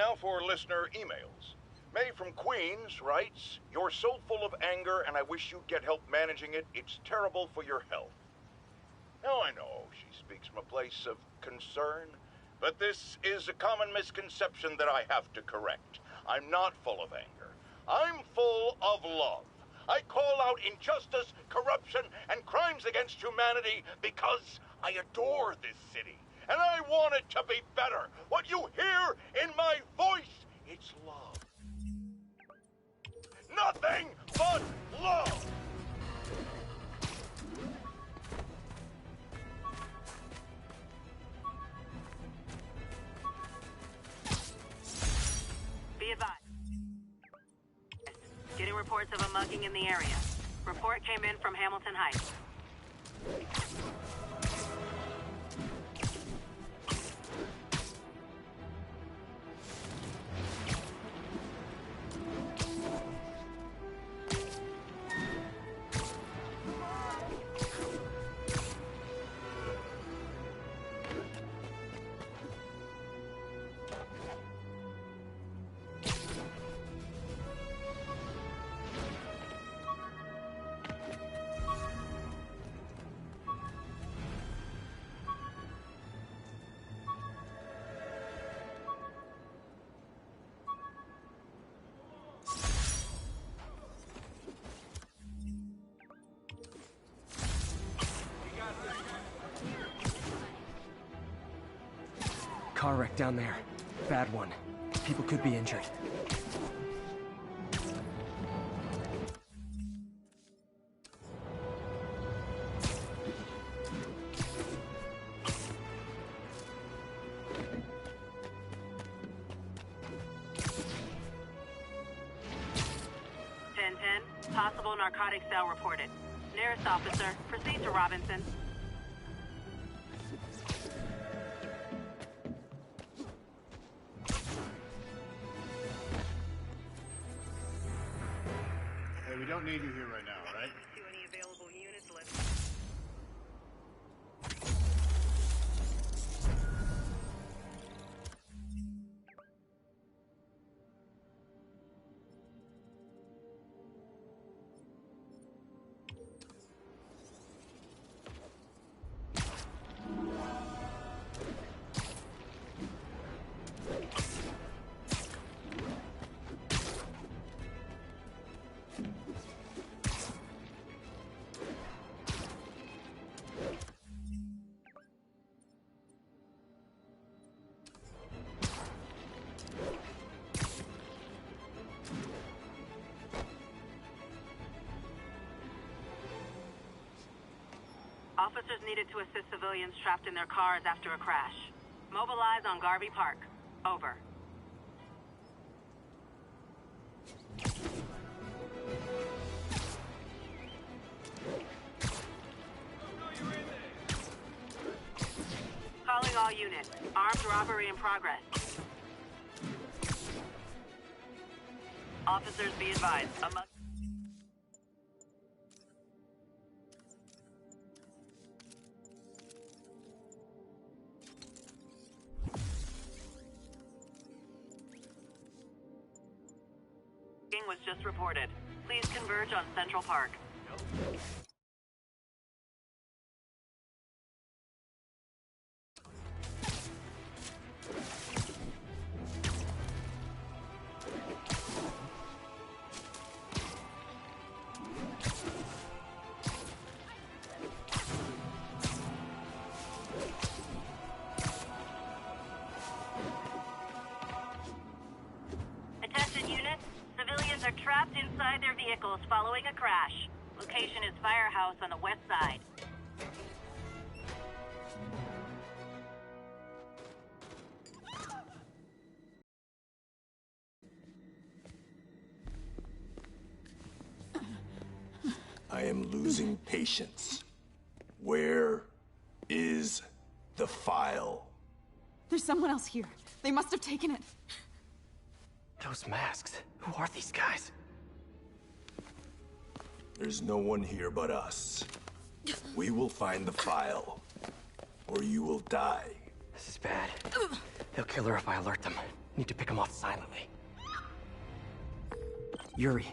now for listener emails. May from Queens writes, "You're so full of anger and I wish you'd get help managing it. It's terrible for your health." Now I know she speaks from a place of concern, but this is a common misconception that I have to correct. I'm not full of anger. I'm full of love. I call out injustice, corruption, and crimes against humanity because I adore this city, and I want it to be better. What you hear in my voice, it's love. Nothing but love! Be advised. Getting reports of a mugging in the area. Report came in from Hamilton Heights. Car wreck down there. Bad one. People could be injured. Possible narcotic cell reported. Nearest officer, proceed to Robinson. Hey, we don't need you here right now, right? To any available units, let's... Officers needed to assist civilians trapped in their cars after a crash. Mobilize on Garvey Park. Over. Calling all units. Armed robbery in progress. Officers be advised. Was just reported. Please converge on Central Park. Attention units. Civilians are trapped inside their vehicles following a crash. Location is Firehouse on the west side. I am losing patience. Where is the file? There's someone else here. They must have taken it. Those masks. Who are these guys? There's no one here but us. We will find the file, or you will die. This is bad. They'll kill her if I alert them. Need to pick him off silently. Yuri,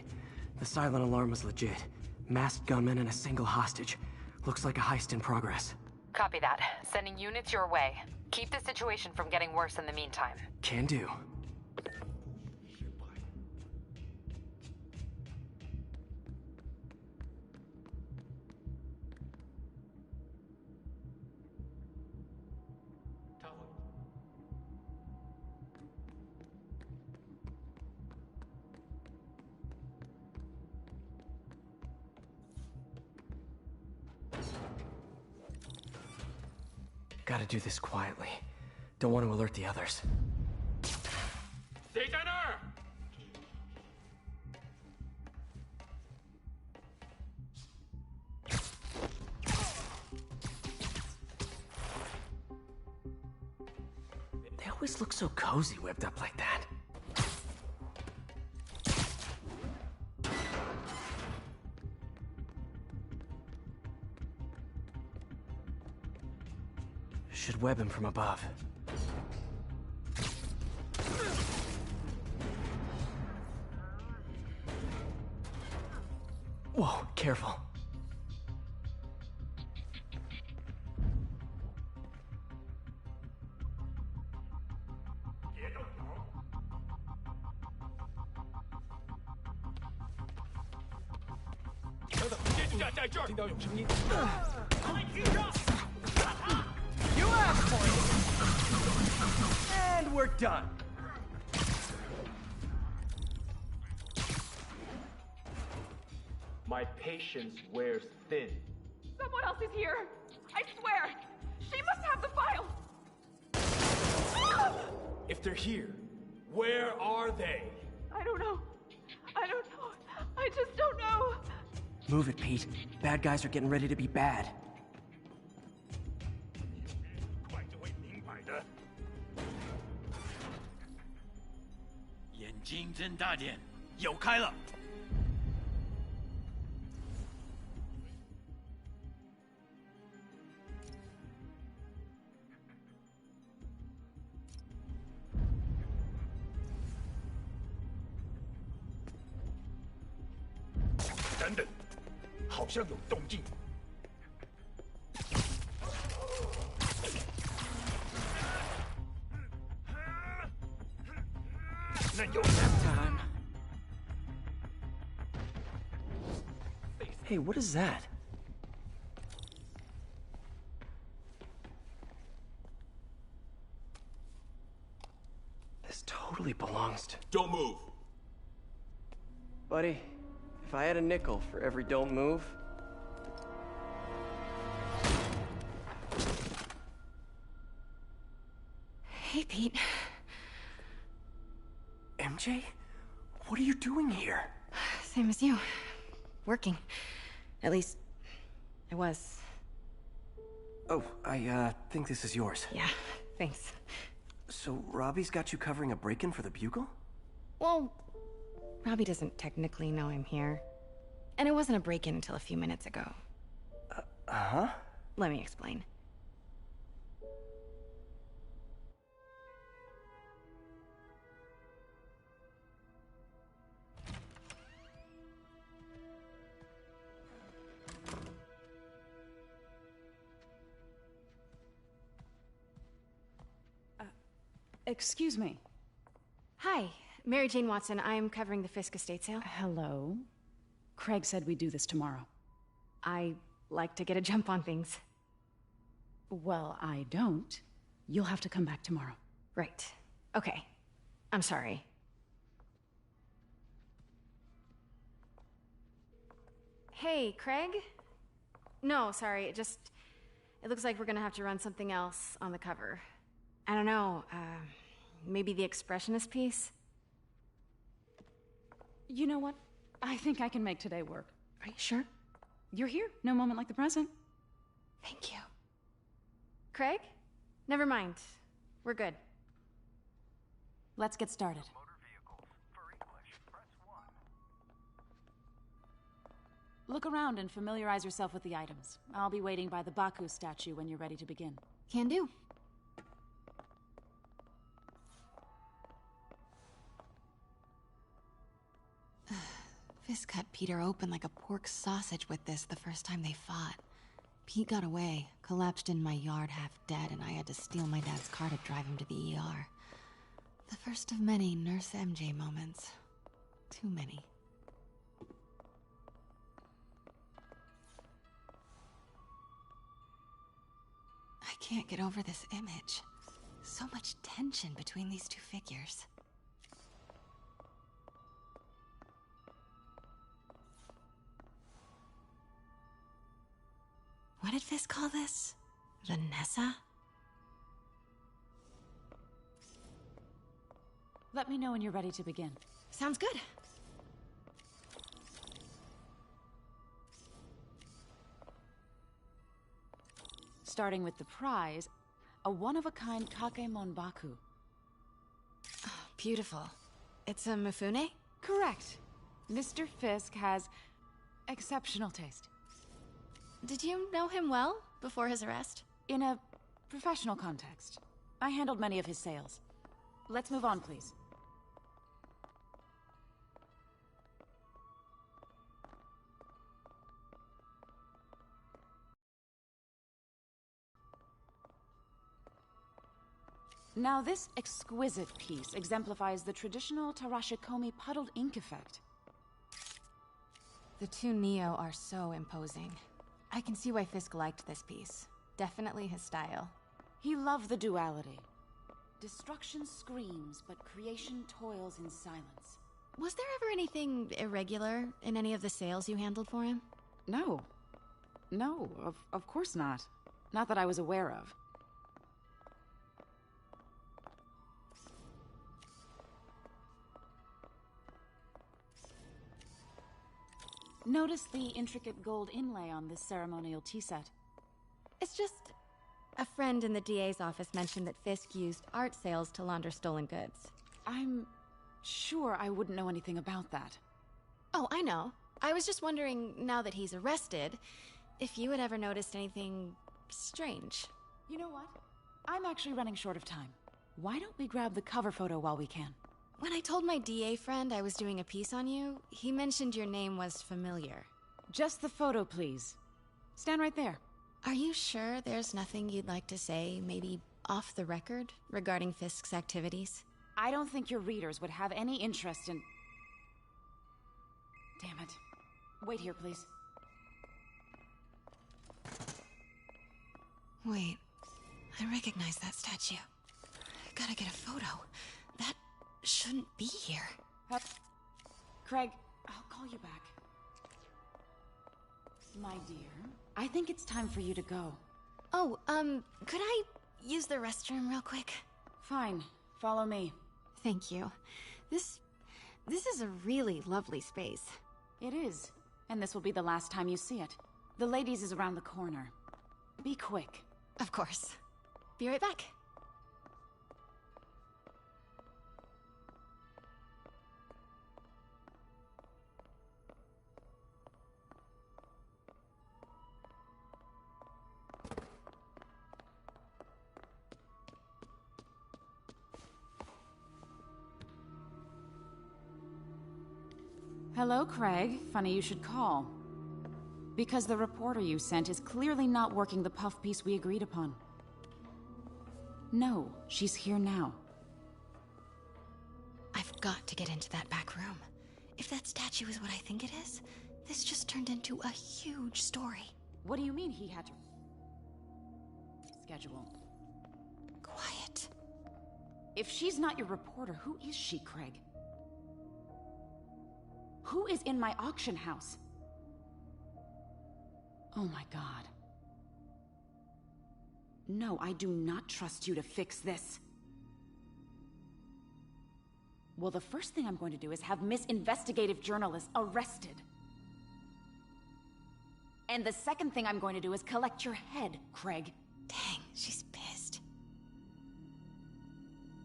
the silent alarm was legit. Masked gunmen and a single hostage. Looks like a heist in progress. Copy that. Sending units your way. Keep the situation from getting worse in the meantime. Can do. Gotta do this quietly. Don't want to alert the others. 谁在那儿？ They always look so cozy whipped up like that. Should web him from above. Whoa, careful. You asked for it! And we're done. My patience wears thin. Someone else is here. I swear. She must have the file. If they're here, where are they? I don't know. I don't know. I just don't know. Move it, Pete. Bad guys are getting ready to be bad. 快就会明白的。眼睛睁大点，有开了。 等等，好像有动静。那有 Time. Hey, what is that? This totally belongs to... Don't move. Buddy, if I had a nickel for every don't move... Hey, Pete. MJ? What are you doing here? Same as you. Working. At least, I was. Oh, I think this is yours. Yeah, thanks. So, Robbie's got you covering a break-in for the Bugle? Well, Robbie doesn't technically know I'm here. And it wasn't a break-in until a few minutes ago. Uh-huh? Let me explain. Excuse me. Hi, Mary Jane Watson. I'm covering the Fisk estate sale. Hello. Craig said we'd do this tomorrow. I like to get a jump on things. Well, I don't. You'll have to come back tomorrow. Right. Okay. I'm sorry. Hey, Craig? No, sorry. It looks like we're gonna have to run something else on the cover. I don't know, maybe the expressionist piece? You know what? I think I can make today work. Are you sure? You're here. No moment like the present. Thank you. Craig? Never mind. We're good. Let's get started. Look around and familiarize yourself with the items. I'll be waiting by the Baku statue when you're ready to begin. Can do. Fisk cut Peter open like a pork sausage with this the first time they fought. Pete got away, collapsed in my yard half dead, and I had to steal my dad's car to drive him to the ER. The first of many Nurse MJ moments. Too many. I can't get over this image. So much tension between these two figures. What did Fisk call this? Vanessa? Let me know when you're ready to begin. Sounds good. Starting with the prize, a one-of-a-kind Kakemon Baku. Oh, beautiful. It's a Mifune? Correct. Mr. Fisk has exceptional taste. Did you know him well before his arrest? In a professional context. I handled many of his sales. Let's move on, please. Now, this exquisite piece exemplifies the traditional Tarashikomi puddled ink effect. The two Neo are so imposing. I can see why Fisk liked this piece. Definitely his style. He loved the duality. Destruction screams, but creation toils in silence. Was there ever anything irregular in any of the sales you handled for him? No. No, of course not. Not that I was aware of. Notice the intricate gold inlay on this ceremonial tea set. It's just... a friend in the DA's office mentioned that Fisk used art sales to launder stolen goods. I'm sure I wouldn't know anything about that. Oh, I know. I was just wondering, now that he's arrested, if you had ever noticed anything strange. You know what? I'm actually running short of time. Why don't we grab the cover photo while we can? When I told my DA friend I was doing a piece on you, he mentioned your name was familiar. Just the photo, please. Stand right there. Are you sure there's nothing you'd like to say, maybe off the record, regarding Fisk's activities? I don't think your readers would have any interest in... Damn it. Wait here, please. Wait. I recognize that statue. Gotta get a photo. That shouldn't be here. Hup. Craig, I'll call you back. My dear, I think it's time for you to go. Oh, could I use the restroom real quick? Fine. Follow me. Thank you. This is a really lovely space. It is. And this will be the last time you see it. The ladies is around the corner. Be quick. Of course. Be right back. Hello, Craig. Funny you should call. Because the reporter you sent is clearly not working the puff piece we agreed upon. No, she's here now. I've got to get into that back room. If that statue is what I think it is, this just turned into a huge story. What do you mean he had to... schedule? Quiet. If she's not your reporter, who is she, Craig? Who is in my auction house? Oh my god. No, I do not trust you to fix this. Well, the first thing I'm going to do is have Miss Investigative Journalist arrested. And the second thing I'm going to do is collect your head, Craig. Dang, she's pissed.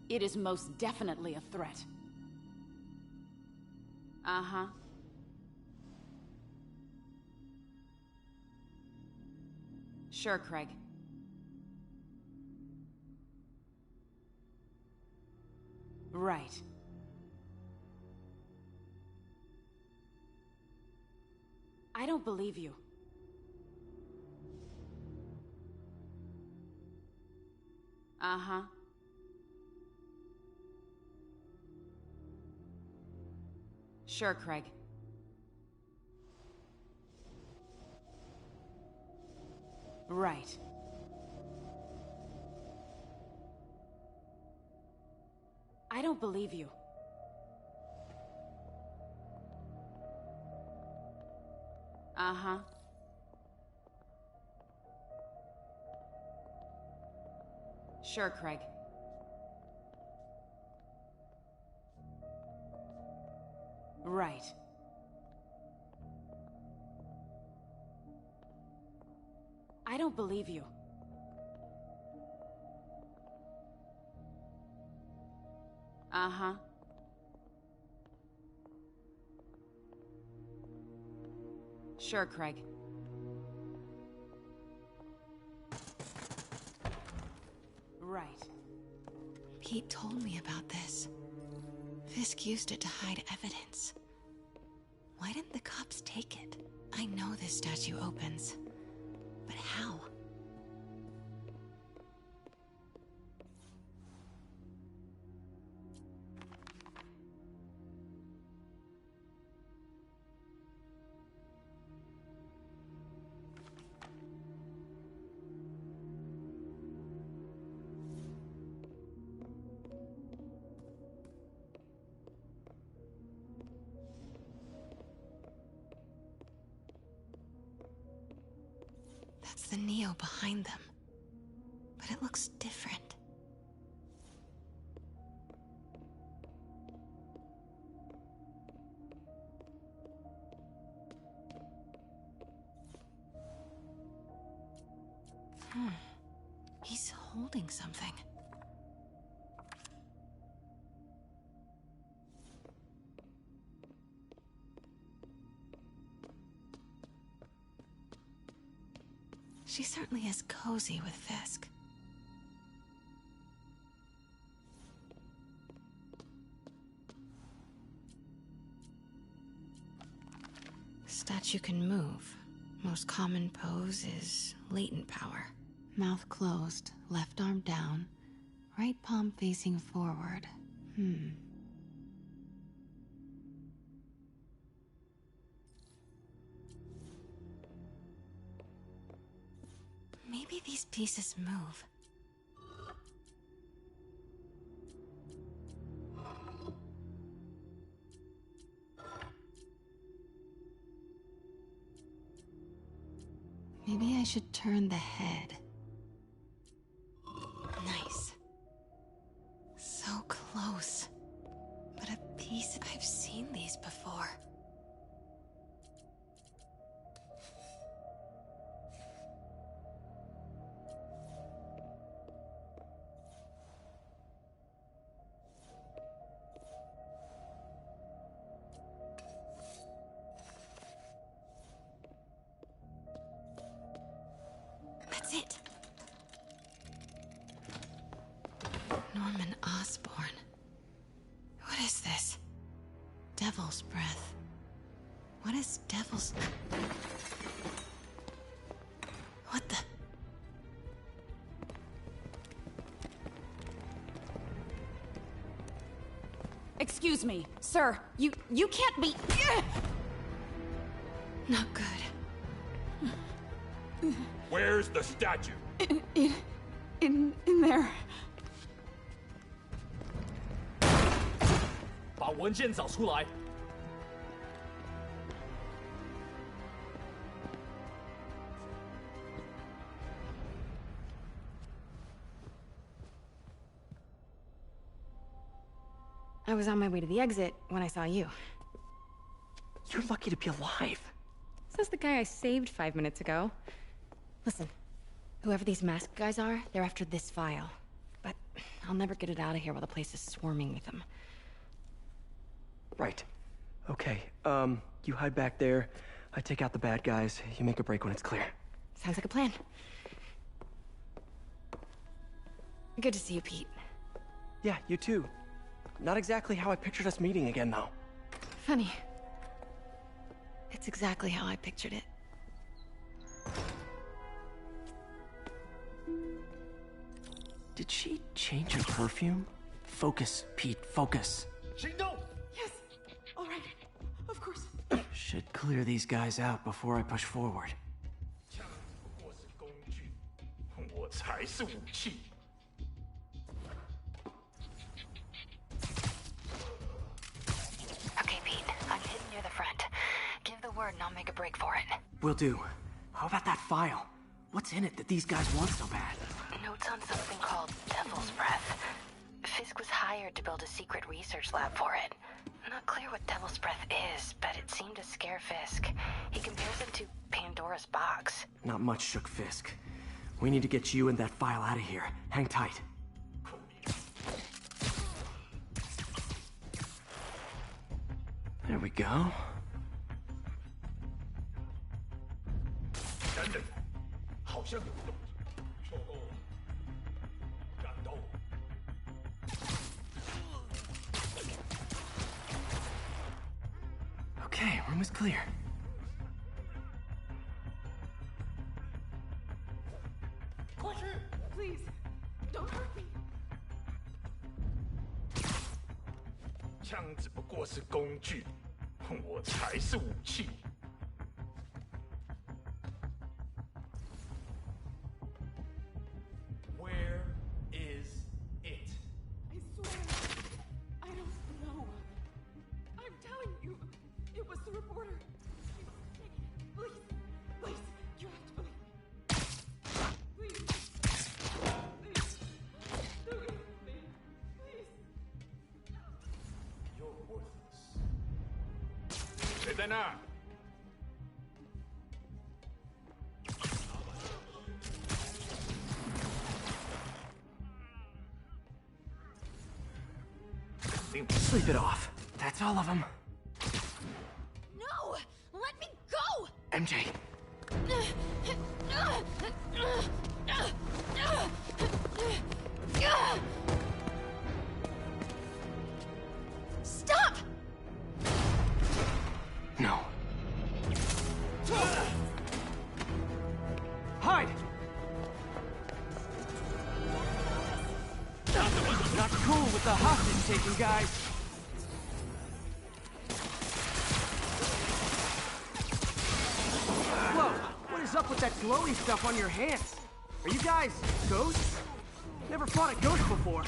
It is most definitely a threat. Uh-huh. Sure, Craig. Right. I don't believe you. Uh-huh. Sure, Craig. Right. I don't believe you. Uh-huh. Sure, Craig. Right. I don't believe you. Uh-huh. Sure, Craig. Right. Pete told me about this. Fisk used it to hide evidence. Why didn't the cops take it? I know this statue opens. But how? That's the Neo behind them. But it looks different. He's holding something. She certainly is cozy with Fisk. Statue can move. Most common pose is latent power. Mouth closed, left arm down, right palm facing forward. Maybe these pieces move. Maybe I should turn the head. Nice. So close. But a piece... I've seen these before. That's it. Norman Osborn. What is this? Devil's breath. What is devil's... What the... Excuse me, sir. You can't be... Not good. Where's the statue? In there. 把文件找出来。 I was on my way to the exit when I saw you. You're lucky to be alive. Says the guy I saved 5 minutes ago. Listen, whoever these masked guys are, they're after this file. But I'll never get it out of here while the place is swarming with them. Right. Okay, you hide back there. I take out the bad guys. You make a break when it's clear. Sounds like a plan. Good to see you, Pete. Yeah, you too. Not exactly how I pictured us meeting again, though. Funny. It's exactly how I pictured it. Did she change her perfume? Focus, Pete, focus. Yes. All right. Of course. Should clear these guys out before I push forward. 枪不过是工具，我才是武器。 Okay, Pete. I'm hidden near the front. Give the word and I'll make a break for it. Will do. How about that file? What's in it that these guys want so bad? Notes on something called Devil's Breath. Fisk was hired to build a secret research lab for it. Not clear what Devil's Breath is, but it seemed to scare Fisk. He compares it to Pandora's box. Not much shook Fisk. We need to get you and that file out of here. Hang tight. There we go. 等等，好像有动静，收工，战斗。 Okay, room is clear. Please, don't hurt me. 枪只不过是工具，我才是武器。 Where is it? I swear, I don't know. I'm telling you, it was the reporter. Please, please, you have to believe me. Please, please, do it with me, please. You're worthless. 谁在那儿？ Sleep it off. That's all of them. No! Let me go! MJ. Stop! No. Hide! Not cool with the hostage-taking guys. Whoa! What is up with that glowy stuff on your hands? Are you guys ghosts? Never fought a ghost before.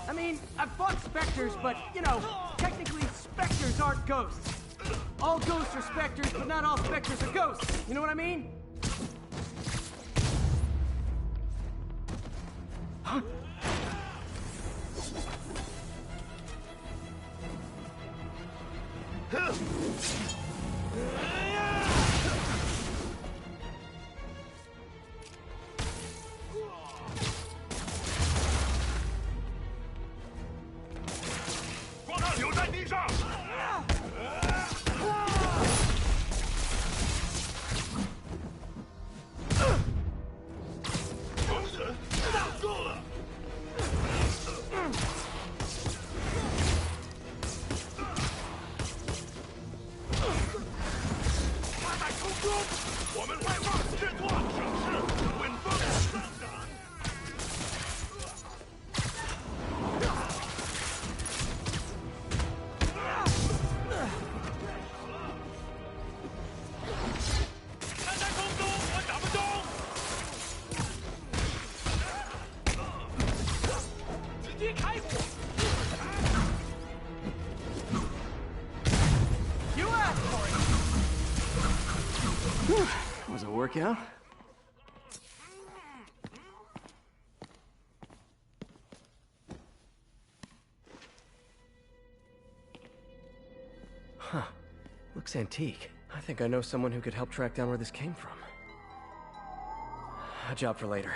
I mean, I've fought specters, but, you know, technically specters aren't ghosts. All ghosts are specters, but not all specters are ghosts. You know what I mean? Huh? Was a workout? Huh. Looks antique. I think I know someone who could help track down where this came from. A job for later.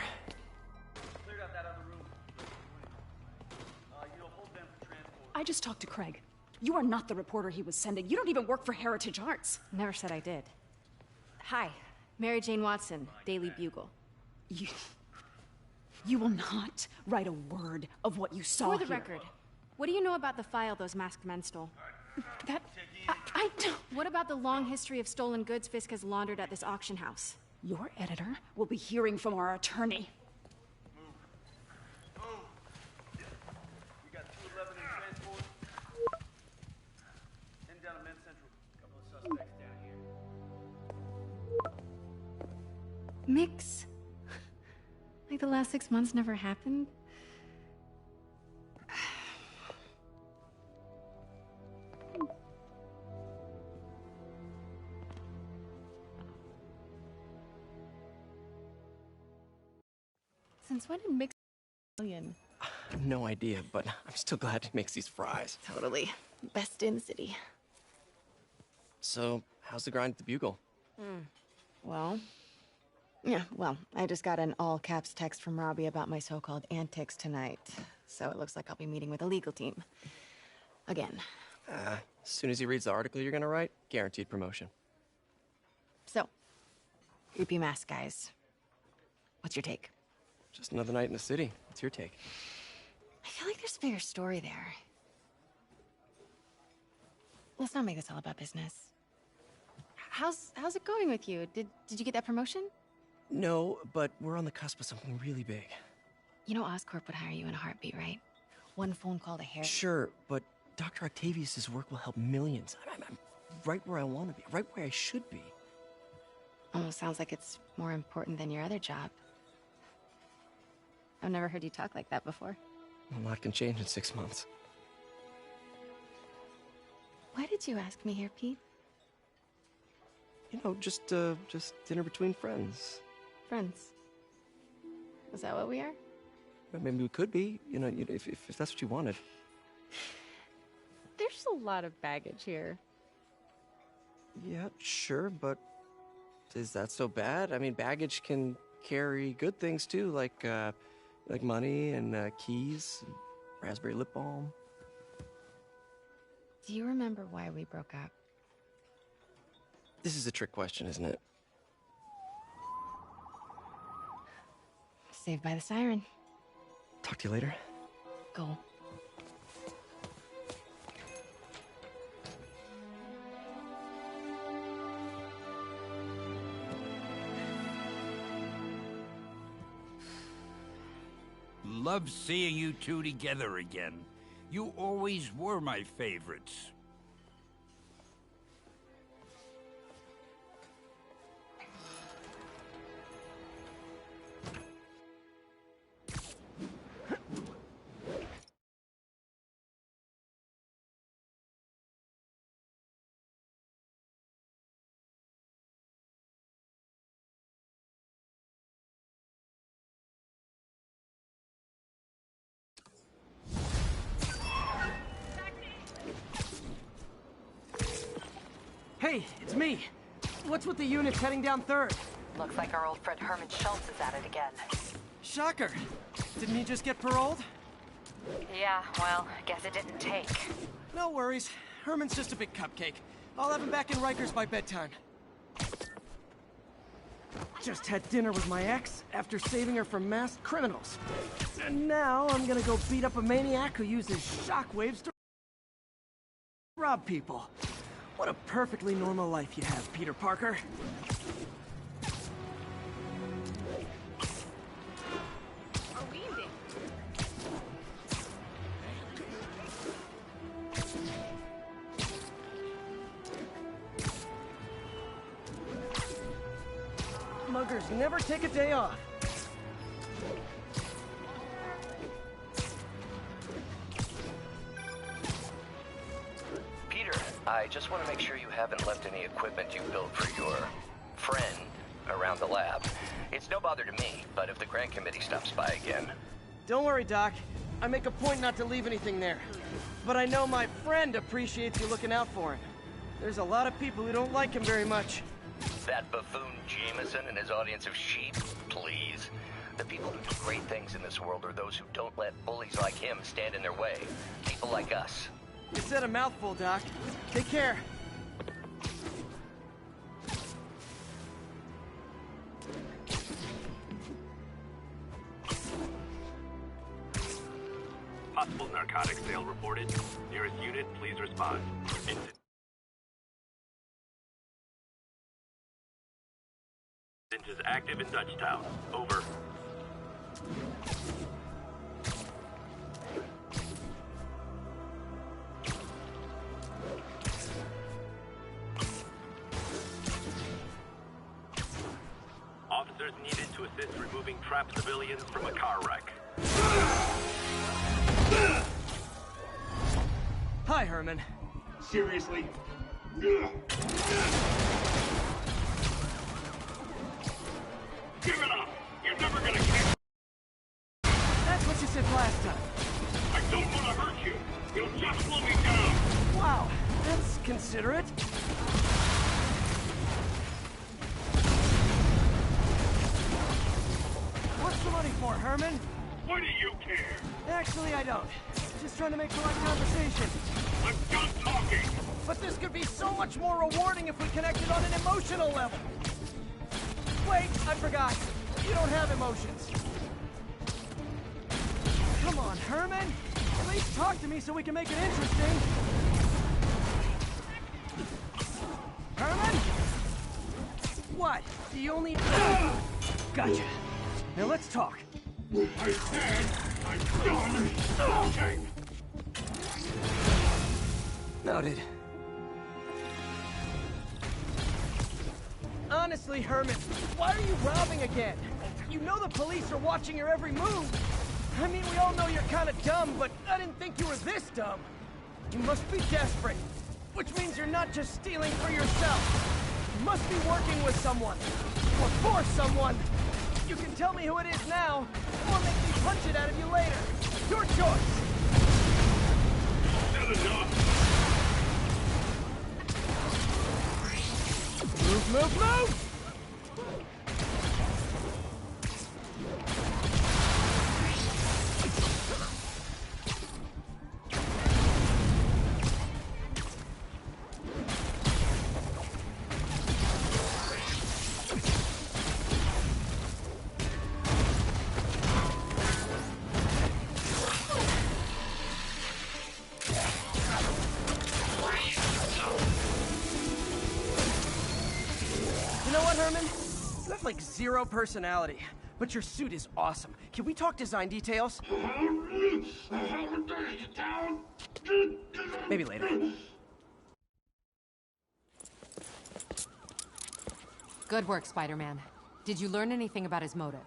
I just talked to Craig. You are not the reporter he was sending. You don't even work for Heritage Arts. Never said I did. Hi, Mary Jane Watson, Daily Bugle. You will not write a word of what you saw For the here. record, what do you know about the file those masked men stole? I don't... What about the long history of stolen goods Fisk has laundered at this auction house? Your editor will be hearing from our attorney. We got 211 in transport. 10 down to Men's Central. Couple of suspects down here. Mix? Like the last 6 months never happened? Since when did Mix million? No idea, but I'm still glad he makes these fries. Totally. Best in the city. So, how's the grind at the Bugle? Well, I just got an all-caps text from Robbie about my so-called antics tonight. So it looks like I'll be meeting with the legal team. Again. As soon as he reads the article you're gonna write, guaranteed promotion. So, creepy mask guys. What's your take? Just another night in the city. What's your take? I feel like there's a bigger story there. Let's not make this all about business. How's it going with you? Did you get that promotion? No, but we're on the cusp of something really big. You know Oscorp would hire you in a heartbeat, right? One phone call to Harry. Sure, but Dr. Octavius's work will help millions. I'm right where I want to be, right where I should be. Almost sounds like it's more important than your other job. I've never heard you talk like that before. A lot can change in 6 months. Why did you ask me here, Pete? You know, just dinner between friends. Friends. Is that what we are? Well, maybe we could be, you know, if that's what you wanted. There's a lot of baggage here. Yeah, sure, but is that so bad? I mean, baggage can carry good things too, like money and keys, and raspberry lip balm. Do you remember why we broke up? This is a trick question, isn't it? Saved by the siren. Talk to you later. Go. Love seeing you two together again. You always were my favorites. Hey, it's me. What's with the units heading down 3rd? Looks like our old friend Herman Schultz is at it again. Shocker. Didn't he just get paroled? Yeah, well, guess it didn't take. No worries. Herman's just a big cupcake. I'll have him back in Rikers by bedtime. Just had dinner with my ex after saving her from masked criminals. And now I'm gonna go beat up a maniac who uses shockwaves to rob people. What a perfectly normal life you have, Peter Parker. Muggers never take a day off. Peter, I just want to make sure you haven't left any equipment you built for your friend around the lab. It's no bother to me, but if the grant committee stops by again... Don't worry, Doc. I make a point not to leave anything there. But I know my friend appreciates you looking out for him. There's a lot of people who don't like him very much. That buffoon Jameson and his audience of sheep? Please. The people who do great things in this world are those who don't let bullies like him stand in their way. People like us. You said a mouthful, Doc. Take care. narcotics sale reported. Nearest unit, please respond. Incident is active in Dutchtown. Over. Officers needed to assist removing trapped civilians from a car wreck. Hi, Herman. Seriously? Give it up! You're never gonna catch. That's what you said last time. I don't want to hurt you. You'll just slow me down. Wow, that's considerate. What's the money for, Herman? Why do you care? Actually, I don't. Just trying to make polite conversation. I'm done talking. But this could be so much more rewarding if we connected on an emotional level. Wait, I forgot. You don't have emotions. Come on, Herman. At least talk to me so we can make it interesting. Herman? What? Do you only... Gotcha. Now let's talk. I said I'm done talking. Noted. Honestly, Herman, why are you robbing again? You know the police are watching your every move. I mean, we all know you're kind of dumb, but I didn't think you were this dumb. You must be desperate, which means you're not just stealing for yourself. You must be working with someone, or for someone. You can tell me who it is now, or make me punch it out of you later. Your choice. That's enough. Move, move, move! You know what, Herman? You have like zero personality, but your suit is awesome. Can we talk design details? Maybe later. Good work, Spider-Man. Did you learn anything about his motive?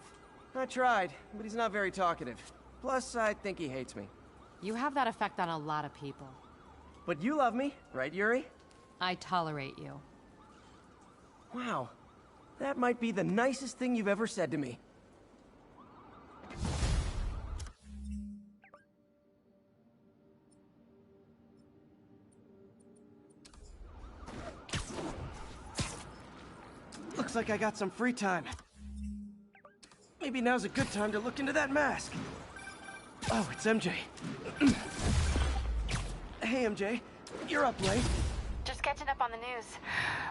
I tried, but he's not very talkative. Plus, I think he hates me. You have that effect on a lot of people. But you love me, right, Yuri? I tolerate you. Wow. That might be the nicest thing you've ever said to me. Looks like I got some free time. Maybe now's a good time to look into that mask. Oh, it's MJ. Hey, MJ. You're up late. Just catching up on the news.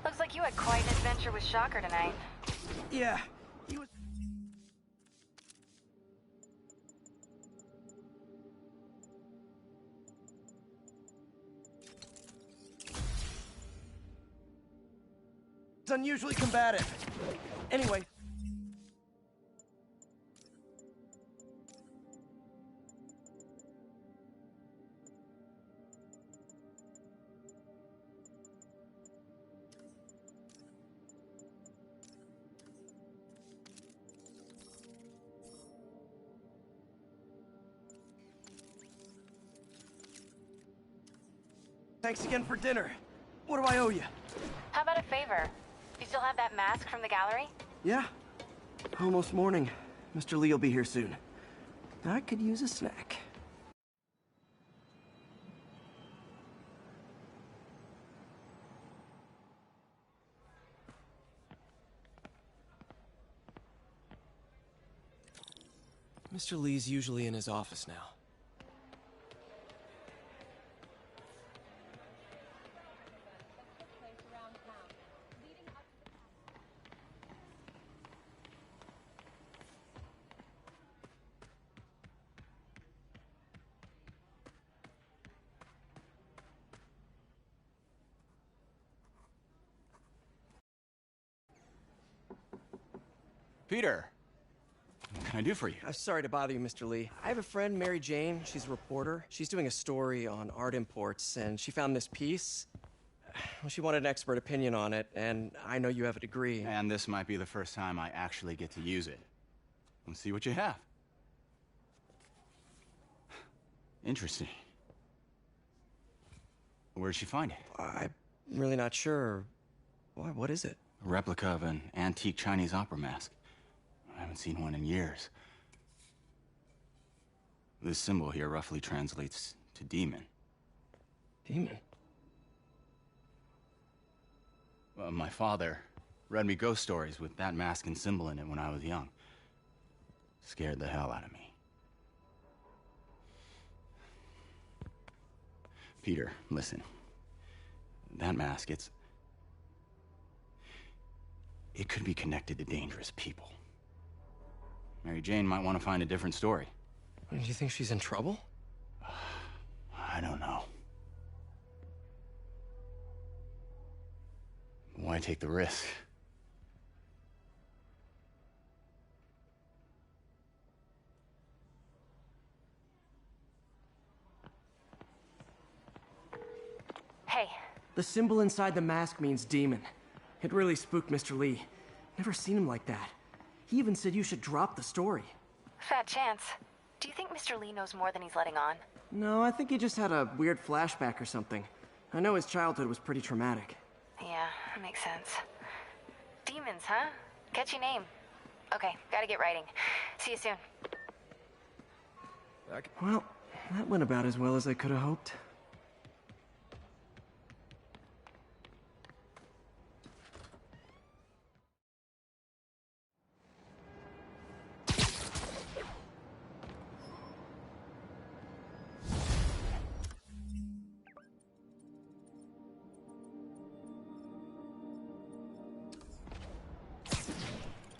Looks like you had quite an adventure with Shocker tonight. Yeah, he was... It's unusually combative. Anyway... Thanks again for dinner. What do I owe you? How about a favor? You still have that mask from the gallery? Yeah. Almost morning. Mr. Lee will be here soon. I could use a snack. Mr. Lee's usually in his office now. Peter, what can I do for you? I'm sorry to bother you, Mr. Lee. I have a friend, Mary Jane. She's a reporter. She's doing a story on art imports, and she found this piece. Well, she wanted an expert opinion on it, and I know you have a degree. And this might be the first time I actually get to use it. Let's see what you have. Interesting. Where did she find it? I'm really not sure. Why, what is it? A replica of an antique Chinese opera mask. I haven't seen one in years. This symbol here roughly translates to demon. Demon? My father read me ghost stories with that mask and symbol in it when I was young. Scared the hell out of me. Peter, listen. That mask, it could be connected to dangerous people. Mary Jane might want to find a different story. Do you think she's in trouble? I don't know. Why take the risk? Hey. The symbol inside the mask means demon. It really spooked Mr. Lee. Never seen him like that. He even said you should drop the story. Fat chance. Do you think Mr. Lee knows more than he's letting on? No, I think he just had a weird flashback or something. I know his childhood was pretty traumatic. Yeah, that makes sense. Demons, huh? Catchy name. Okay, gotta get writing. See you soon. Well, that went about as well as I could have hoped.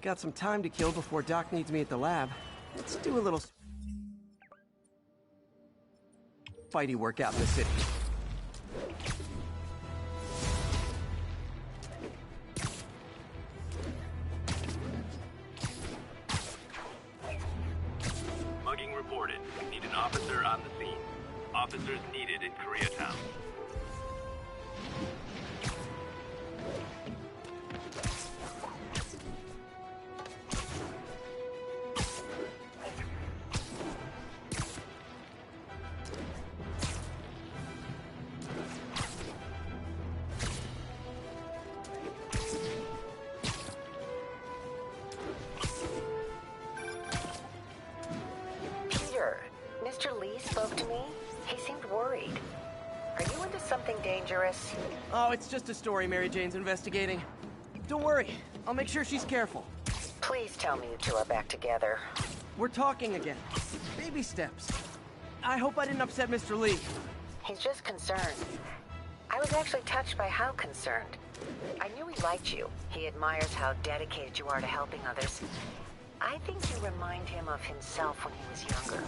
Got some time to kill before Doc needs me at the lab. Let's do a little fighty work out in the city. Mugging reported. Need an officer on the scene. Officers needed in Koreatown. Mr. Lee spoke to me. He seemed worried. Are you into something dangerous? Oh, it's just a story Mary Jane's investigating. Don't worry. I'll make sure she's careful. Please tell me you two are back together. We're talking again. Baby steps. I hope I didn't upset Mr. Lee. He's just concerned. I was actually touched by how concerned. I knew he liked you. He admires how dedicated you are to helping others. I think you remind him of himself when he was younger.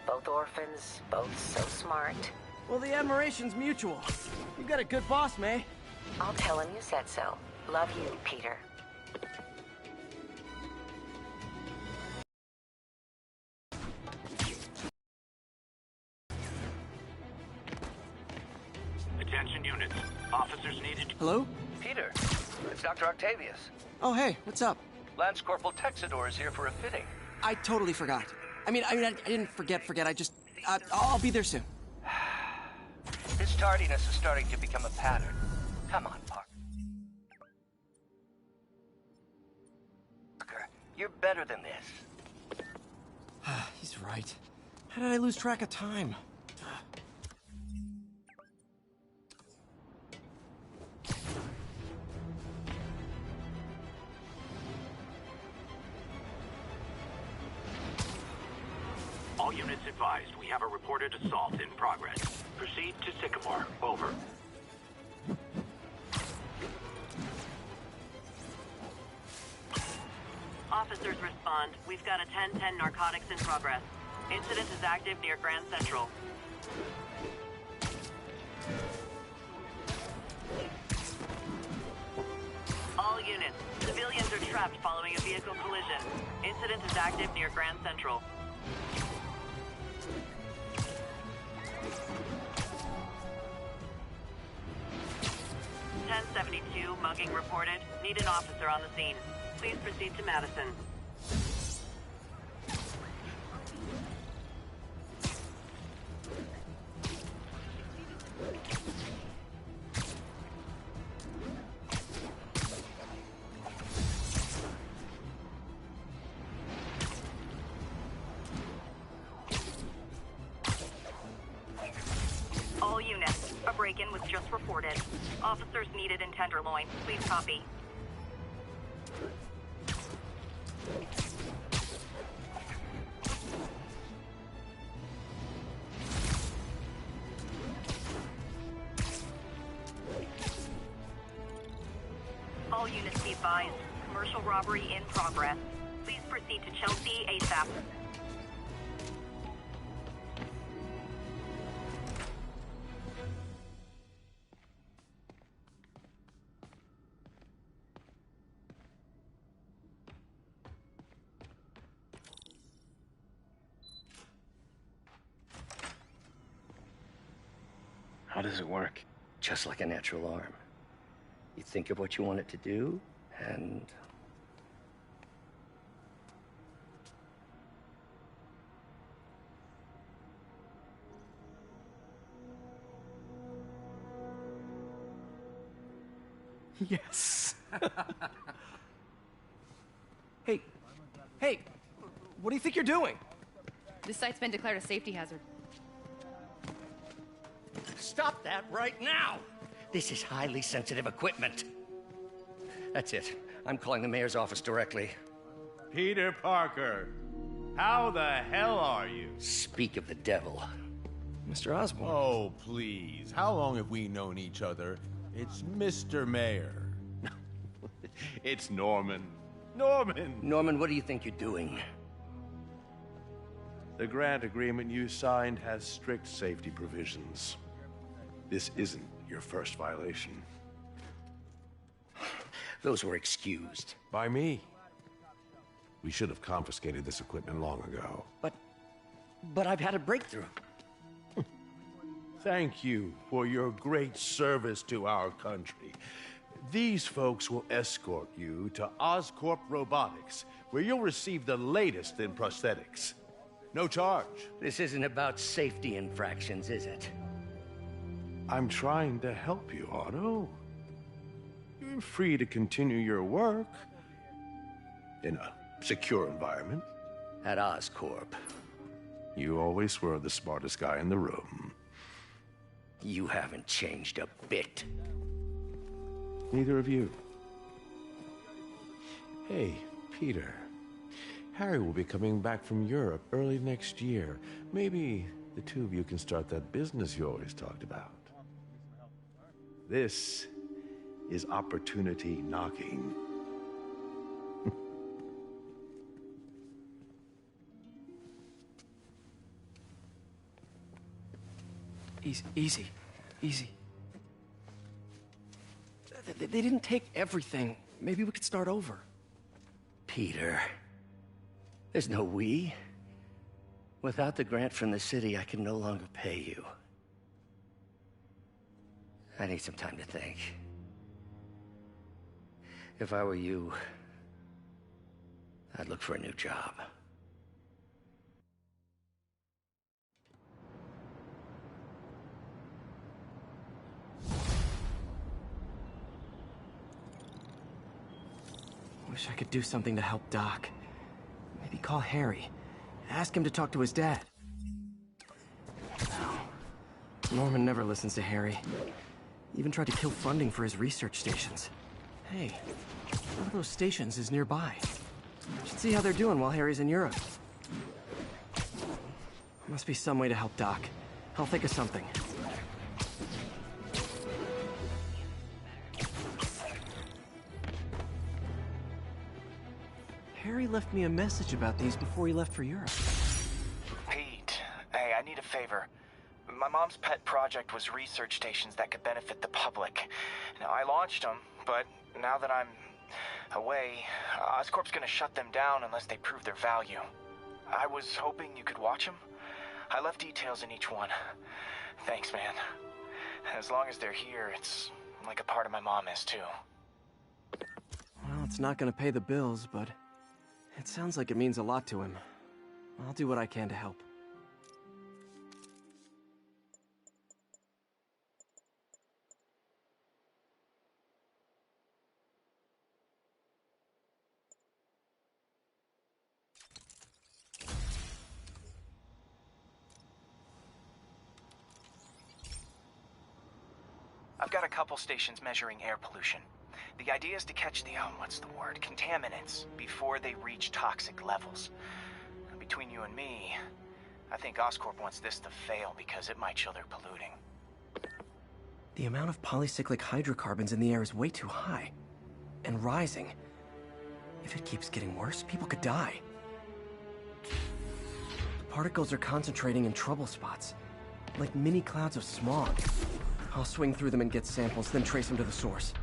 Both orphans, both so smart. Well, the admiration's mutual. You've got a good boss, May. I'll tell him you said so. Love you, Peter. Attention units. Officers needed. Hello? Peter, it's Dr. Octavius. Oh, hey, what's up? Lance Corporal Texador is here for a fitting. I totally forgot. I didn't forget. I just, I'll be there soon. His tardiness is starting to become a pattern. Come on, Parker. You're better than this. He's right. How did I lose track of time? All units advised, we have a reported assault in progress. Proceed to Sycamore. Over. Officers respond. We've got a 10-10 narcotics in progress. Incident is active near Grand Central. All units. Civilians are trapped following a vehicle collision. Incident is active near Grand Central. .1072, mugging reported. Need an officer on the scene. Please proceed to Madison. All units, a break-in was just reported. Officers needed in Tenderloin. Please copy. All units be advised. Commercial robbery in progress. Please proceed to Chelsea ASAP. How does it work? Just like a natural arm. You think of what you want it to do, and... Yes. Hey, what do you think you're doing? This site's been declared a safety hazard. Stop that right now! This is highly sensitive equipment. That's it. I'm calling the mayor's office directly. Peter Parker, how the hell are you? Speak of the devil. Mr. Osborn. Oh, please. How long have we known each other? It's Mr. Mayor. It's Norman. Norman! Norman, what do you think you're doing? The grant agreement you signed has strict safety provisions. This isn't your first violation. Those were excused. By me. We should have confiscated this equipment long ago. But I've had a breakthrough. Thank you for your great service to our country. These folks will escort you to Oscorp Robotics, where you'll receive the latest in prosthetics. No charge. This isn't about safety infractions, is it? I'm trying to help you, Otto. You're free to continue your work in a secure environment. At Oscorp. You always were the smartest guy in the room. You haven't changed a bit. Neither of you. Hey, Peter. Harry will be coming back from Europe early next year. Maybe the two of you can start that business you always talked about. This is opportunity knocking. Easy. They didn't take everything. Maybe we could start over. Peter, there's no we. Without the grant from the city, I can no longer pay you. I need some time to think. If I were you, I'd look for a new job. Wish I could do something to help Doc. Maybe call Harry. Ask him to talk to his dad. No. Norman never listens to Harry. Even tried to kill funding for his research stations. Hey, one of those stations is nearby. Should see how they're doing while Harry's in Europe. Must be some way to help Doc. I'll think of something. Harry left me a message about these before he left for Europe. Pete, hey, I need a favor. My mom's pet project was research stations that could benefit the public. Now, I launched them, but now that I'm away. Oscorp's gonna shut them down unless they prove their value. I was hoping you could watch them. I left details in each one. Thanks, man. As long as they're here, it's like a part of my mom is, too. Well, it's not gonna pay the bills, but it sounds like it means a lot to him. I'll do what I can to help. I've got a couple stations measuring air pollution. The idea is to catch the, contaminants before they reach toxic levels. Between you and me, I think Oscorp wants this to fail because it might show they're polluting. The amount of polycyclic hydrocarbons in the air is way too high. And rising. If it keeps getting worse, people could die. The particles are concentrating in trouble spots, like mini clouds of smog. I'll swing through them and get samples, then trace them to the source.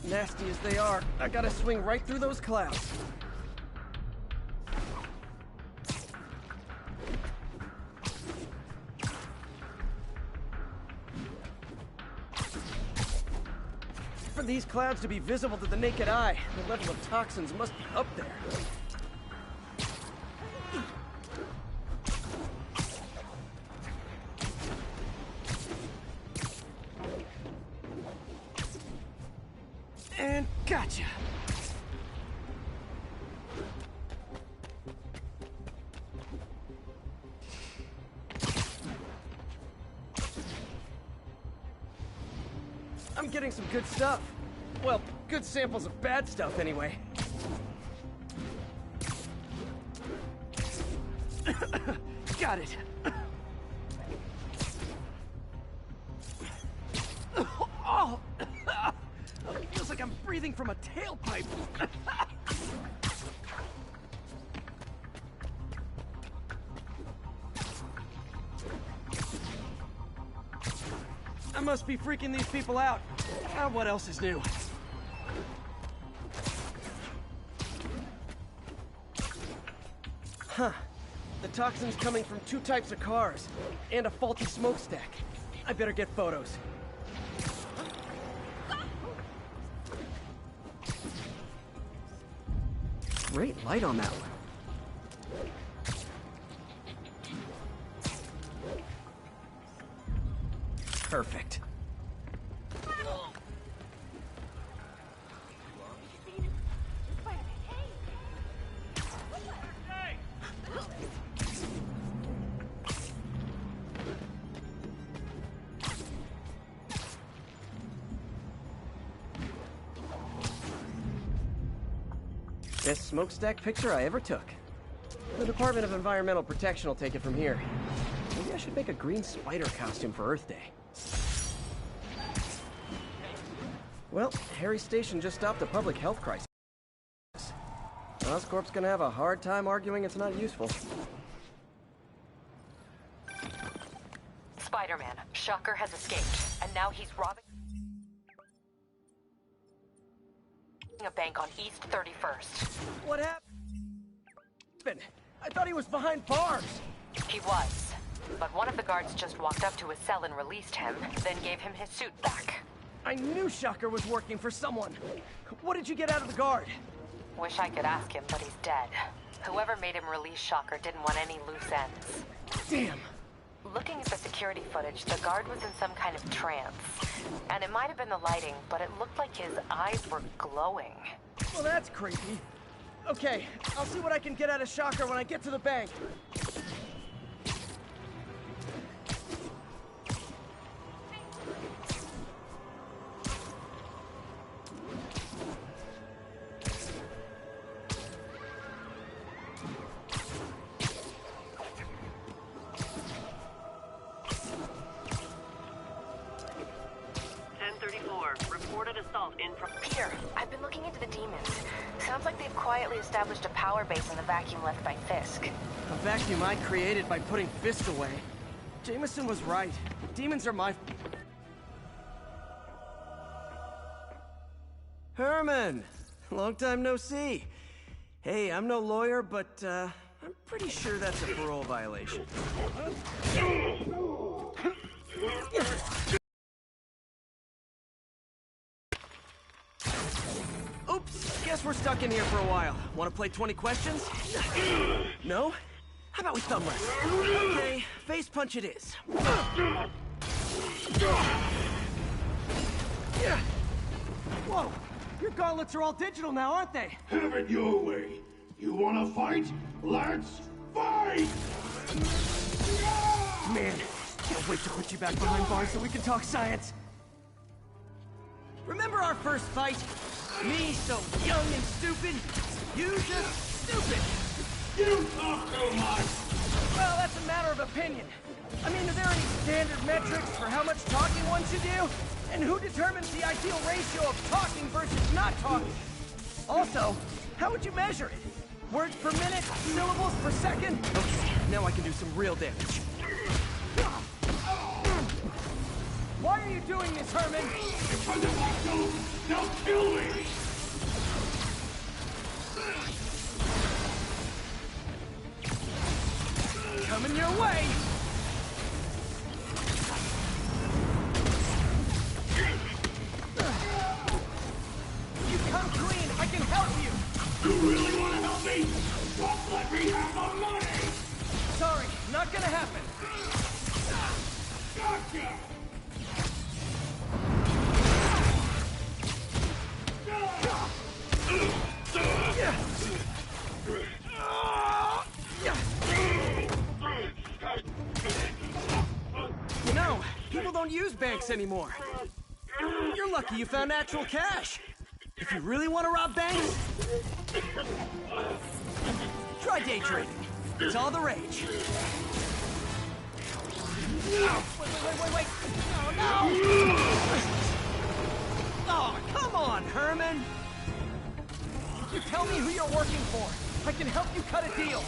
Nasty as they are, I gotta swing right through those clouds. For these clouds to be visible to the naked eye, the level of toxins must be up there. And gotcha! I'm getting some good stuff. Well, good samples of bad stuff anyway. Got it. Oh! Feels like I'm breathing from a tailpipe. I must be freaking these people out. What else is new? Huh. The toxin's coming from 2 types of cars, and a faulty smokestack. I better get photos. Great light on that one. Perfect. Best smokestack picture I ever took. The Department of Environmental Protection will take it from here. Maybe I should make a green spider costume for Earth Day. Well, Harry Station just stopped a public health crisis. Oscorp's gonna have a hard time arguing it's not useful. Spider-Man, Shocker has escaped, and now he's robbing a bank on East 31st. What happened? I thought he was behind bars. He was, but one of the guards just walked up to his cell and released him, then gave him his suit back. I knew Shocker was working for someone. What did you get out of the guard? Wish I could ask him, but he's dead. Whoever made him release Shocker didn't want any loose ends. Damn. Looking at the security footage, the guard was in some kind of trance. And it might have been the lighting, but it looked like his eyes were glowing. Well, that's creepy. Okay, I'll see what I can get out of Shocker when I get to the bank. 1034, reported assault in Peter, I've been looking into the demons. Sounds like they've quietly established a power base in the vacuum left by Fisk. A vacuum I created by putting Fisk away. Jameson was right. Demons are my... Herman! Long time no see. Hey, I'm no lawyer, but, I'm pretty sure that's a parole violation. Oops, guess we're stuck in here for a while. Want to play 20 questions? No? How about we thumb wrestle? Okay, face punch it is. Whoa! Your gauntlets are all digital now, aren't they? Have it your way. You wanna fight? Let's fight! Man, can't wait to put you back behind bars so we can talk science. Remember our first fight? Me so young and stupid, you just stupid. You talk too much! Well, that's a matter of opinion. I mean, are there any standard metrics for how much talking one should do? And who determines the ideal ratio of talking versus not talking? Also, how would you measure it? Words per minute? Syllables per second? Okay, now I can do some real damage. Why are you doing this, Herman? Because if I don't, they'll kill me! Coming your way! You come clean, I can help you! You really want to help me? Just let me have the money! Sorry, not gonna happen. Gotcha! You know, people don't use banks anymore. You're lucky you found actual cash. If you really want to rob banks, try day trading. It's all the rage. Wait. Oh, no! Oh, come on, Herman! You tell me who you're working for. I can help you cut a deal.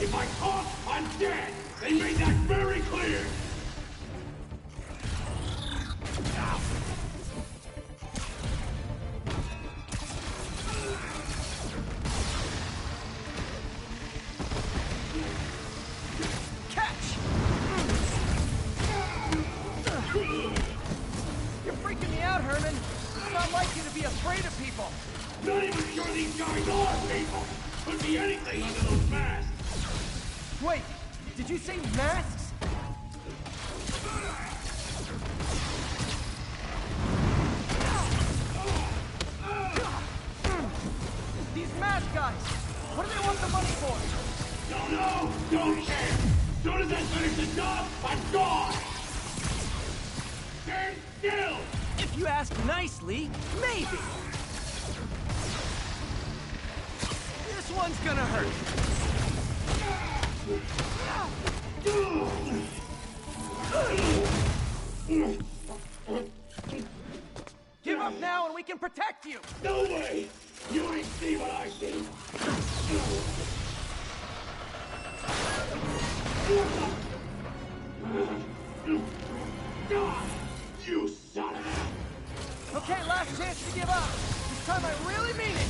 If I talk, I'm dead! They made that very clear! Catch! You're freaking me out, Herman. It's not like you to be afraid of people. Not even sure these guys are people! Could be anything under those masks! Wait, did you say masks? These mask guys, what do they want the money for? Don't know! Don't care! Soon as I finish the job, I'm gone! Stand still! If you ask nicely, maybe. This one's gonna hurt. Give up now and we can protect you! No way! You ain't see what I see! You son of a... Okay, last chance to give up. This time I really mean it.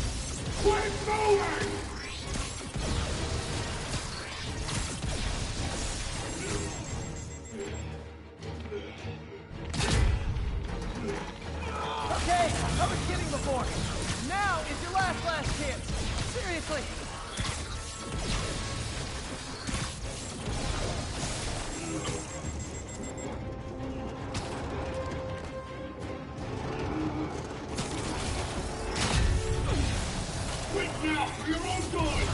Quit moving! Okay, I was kidding before. Now is your last chance. Seriously. Quit now for your own good!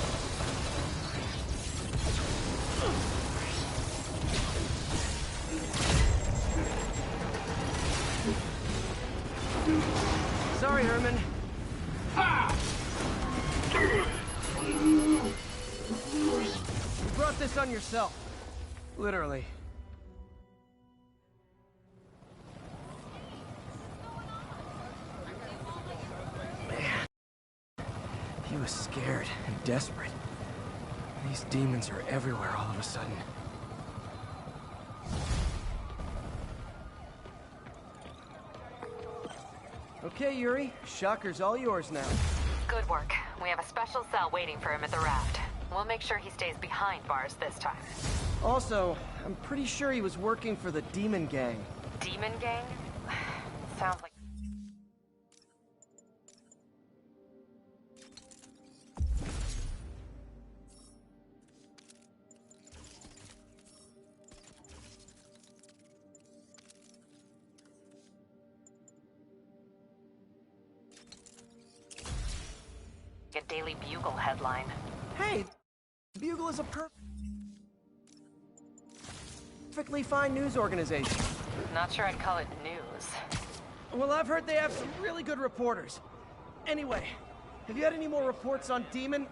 Sorry, Herman. Ha! You brought this on yourself. Literally. Man. He was scared and desperate. These demons are everywhere all of a sudden. Okay, Yuri. Shocker's all yours now. Good work. We have a special cell waiting for him at the raft. We'll make sure he stays behind bars this time. Also, I'm pretty sure he was working for the Demon Gang. Demon Gang? Sounds like... a Daily Bugle headline. Hey, Bugle is a perfectly fine news organization. Not sure I'd call it news. Well, I've heard they have some really good reporters. Anyway, have you had any more reports on demon,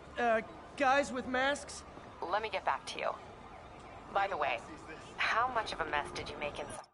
guys with masks? Let me get back to you. By the way, how much of a mess did you make inside?